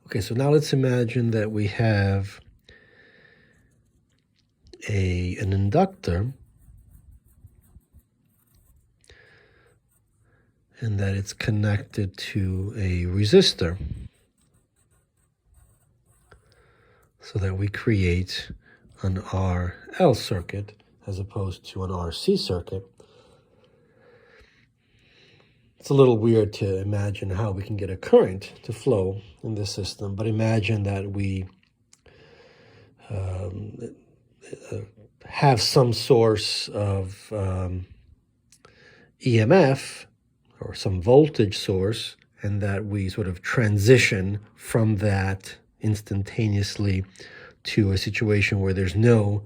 Okay, so now let's imagine that we have an inductor and that it's connected to a resistor so that we create an RL circuit as opposed to an RC circuit. It's a little weird to imagine how we can get a current to flow in this system, but imagine that we have some source of EMF or some voltage source, and that we sort of transition from that instantaneously to a situation where there's no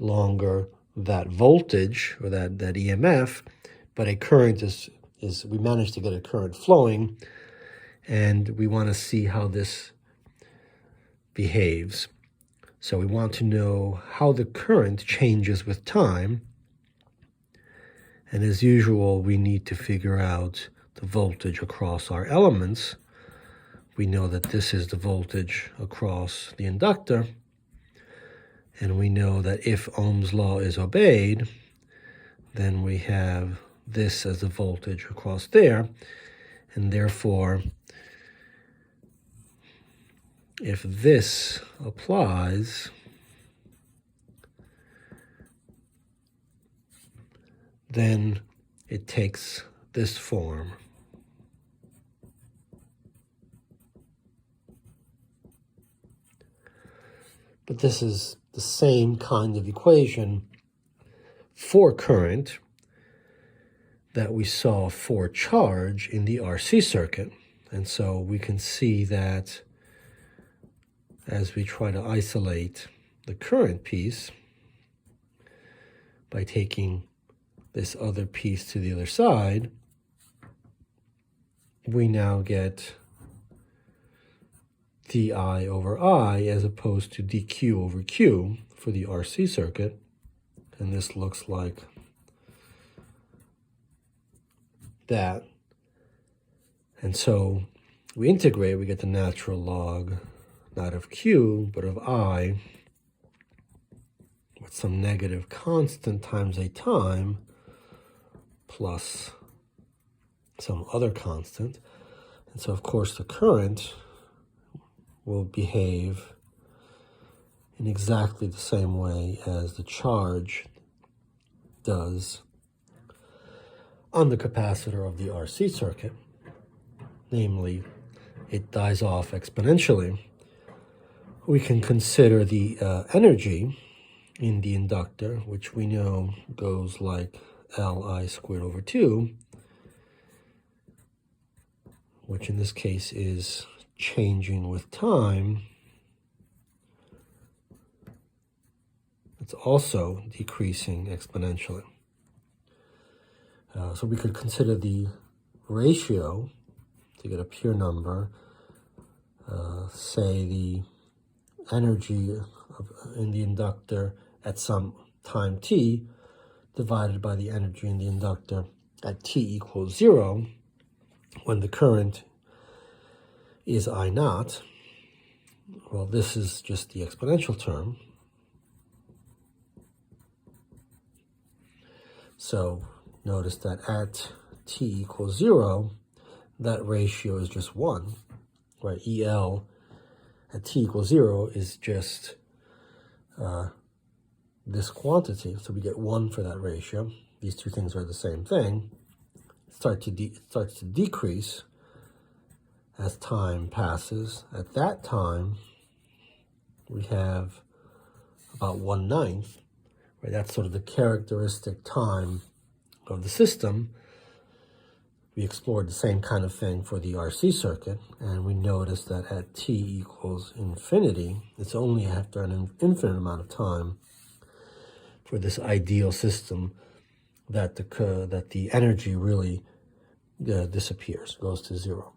longer that voltage or that EMF, but a current is we managed to get a current flowing, and we want to see how this behaves. So we want to know how the current changes with time. And as usual, we need to figure out the voltage across our elements. We know that this is the voltage across the inductor. And we know that if Ohm's law is obeyed, then we have this as the voltage across there. And therefore, if this applies, then it takes this form. But this is the same kind of equation for current that we saw for charge in the RC circuit. And so we can see that as we try to isolate the current piece by taking this other piece to the other side, we now get di over I as opposed to dq over q for the RC circuit. And this looks like that. And so we integrate, we get the natural log, not of q, but of I, with some negative constant times a time, plus some other constant. And so, of course, the current will behave in exactly the same way as the charge does on the capacitor of the RC circuit. Namely, it dies off exponentially. We can consider the energy in the inductor, which we know goes like Li squared over 2, which in this case is changing with time. It's also decreasing exponentially. So we could consider the ratio to get a pure number, say the energy in the inductor at some time t divided by the energy in the inductor at t equals 0 when the current is I naught. Well, this is just the exponential term. So notice that at t equals 0, that ratio is just 1, right? EL at t equals 0 is just this quantity. So we get 1 for that ratio. These two things are the same thing. It starts to decrease as time passes. At that time, we have about 1/9, right? That's sort of the characteristic time of the system. We explored the same kind of thing for the RC circuit, and we noticed that at t equals infinity, it's only after an infinite amount of time for this ideal system that the energy really disappears, goes to 0.